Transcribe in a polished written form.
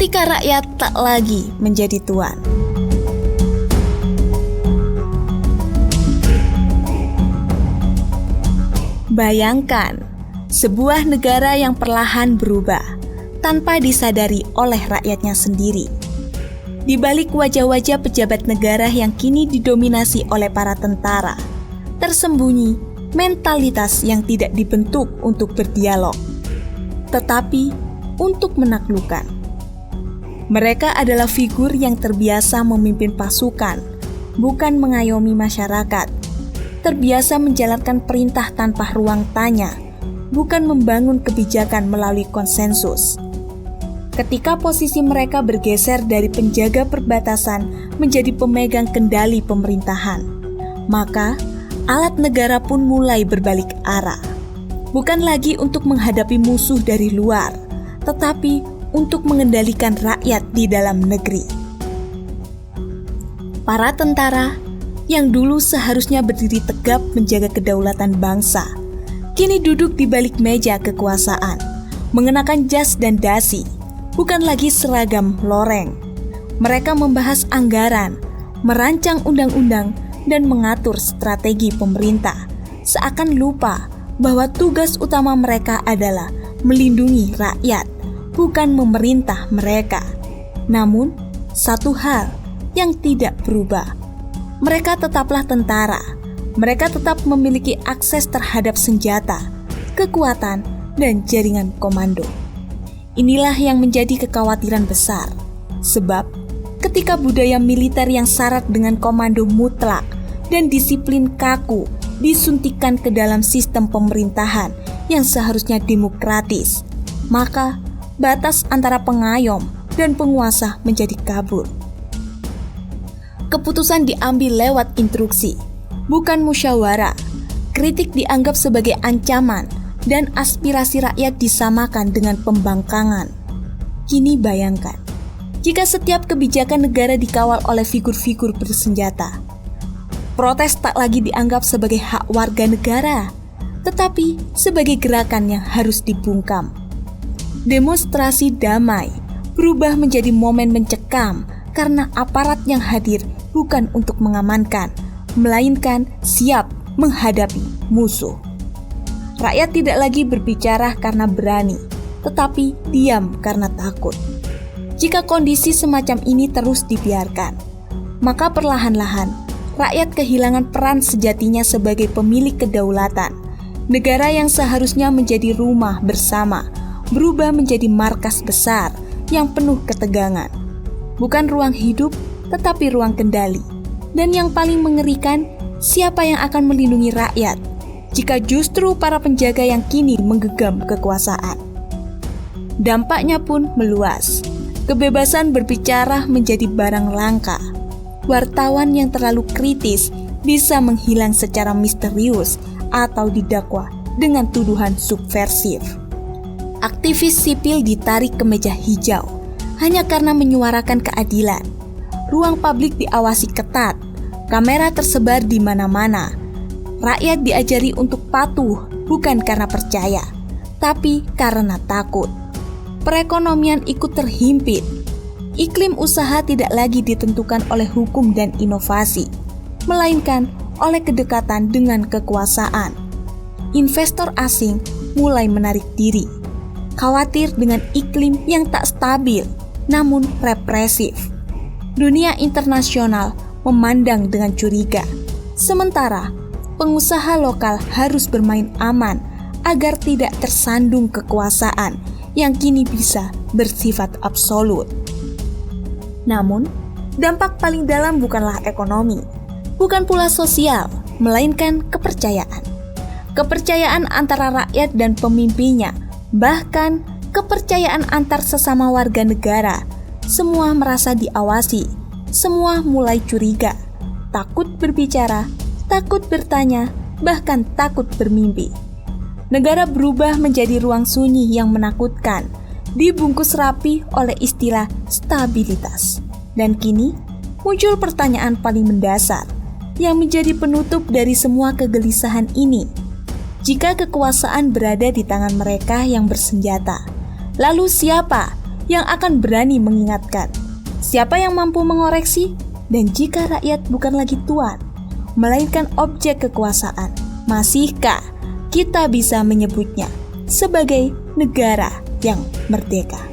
ketika rakyat tak lagi menjadi tuan. Bayangkan, sebuah negara yang perlahan berubah tanpa disadari oleh rakyatnya sendiri. Di balik wajah-wajah pejabat negara yang kini didominasi oleh para tentara, tersembunyi mentalitas yang tidak dibentuk untuk berdialog, tetapi untuk menaklukkan. Mereka adalah figur yang terbiasa memimpin pasukan, bukan mengayomi masyarakat, terbiasa menjalankan perintah tanpa ruang tanya, bukan membangun kebijakan melalui konsensus. Ketika posisi mereka bergeser dari penjaga perbatasan menjadi pemegang kendali pemerintahan, maka alat negara pun mulai berbalik arah. Bukan lagi untuk menghadapi musuh dari luar, tetapi untuk mengendalikan rakyat di dalam negeri. Para tentara yang dulu seharusnya berdiri tegap menjaga kedaulatan bangsa, kini duduk di balik meja kekuasaan, mengenakan jas dan dasi, bukan lagi seragam loreng. Mereka membahas anggaran, merancang undang-undang, dan mengatur strategi pemerintah, seakan lupa bahwa tugas utama mereka adalah melindungi rakyat, bukan memerintah mereka. Namun, satu hal yang tidak berubah, mereka tetaplah tentara. Mereka tetap memiliki akses terhadap senjata, kekuatan, dan jaringan komando. Inilah yang menjadi kekhawatiran besar, sebab ketika budaya militer yang syarat dengan komando mutlak dan disiplin kaku disuntikan ke dalam sistem pemerintahan yang seharusnya demokratis, maka batas antara pengayom dan penguasa menjadi kabur. Keputusan diambil lewat instruksi, bukan musyawarah. Kritik dianggap sebagai ancaman dan aspirasi rakyat disamakan dengan pembangkangan. Kini bayangkan, jika setiap kebijakan negara dikawal oleh figur-figur bersenjata, protes tak lagi dianggap sebagai hak warga negara, tetapi sebagai gerakan yang harus dibungkam. Demonstrasi damai berubah menjadi momen mencekam karena aparat yang hadir bukan untuk mengamankan, melainkan siap menghadapi musuh. Rakyat tidak lagi berbicara karena berani, tetapi diam karena takut. Jika kondisi semacam ini terus dibiarkan, maka perlahan-lahan rakyat kehilangan peran sejatinya sebagai pemilik kedaulatan. Negara yang seharusnya menjadi rumah bersama berubah menjadi markas besar yang penuh ketegangan. Bukan ruang hidup, tetapi ruang kendali. Dan yang paling mengerikan, siapa yang akan melindungi rakyat jika justru para penjaga yang kini menggenggam kekuasaan? Dampaknya pun meluas. Kebebasan berbicara menjadi barang langka. Wartawan yang terlalu kritis bisa menghilang secara misterius atau didakwa dengan tuduhan subversif. Aktivis sipil ditarik ke meja hijau hanya karena menyuarakan keadilan. Ruang publik diawasi ketat, kamera tersebar di mana-mana. Rakyat diajari untuk patuh bukan karena percaya, tapi karena takut. Perekonomian ikut terhimpit. Iklim usaha tidak lagi ditentukan oleh hukum dan inovasi, melainkan oleh kedekatan dengan kekuasaan. Investor asing mulai menarik diri, khawatir dengan iklim yang tak stabil, namun represif. Dunia internasional memandang dengan curiga, sementara pengusaha lokal harus bermain aman agar tidak tersandung kekuasaan yang kini bisa bersifat absolut. Namun, dampak paling dalam bukanlah ekonomi, bukan pula sosial, melainkan kepercayaan. Kepercayaan antara rakyat dan pemimpinnya, bahkan kepercayaan antar sesama warga negara. Semua merasa diawasi, semua mulai curiga, takut berbicara, takut bertanya, bahkan takut bermimpi. Negara berubah menjadi ruang sunyi yang menakutkan, dibungkus rapi oleh istilah stabilitas. Dan kini muncul pertanyaan paling mendasar yang menjadi penutup dari semua kegelisahan ini. Jika kekuasaan berada di tangan mereka yang bersenjata, lalu siapa yang akan berani mengingatkan siapa yang mampu mengoreksi. Dan jika rakyat bukan lagi tuan, melainkan objek kekuasaan, masihkah kita bisa menyebutnya sebagai negara yang merdeka?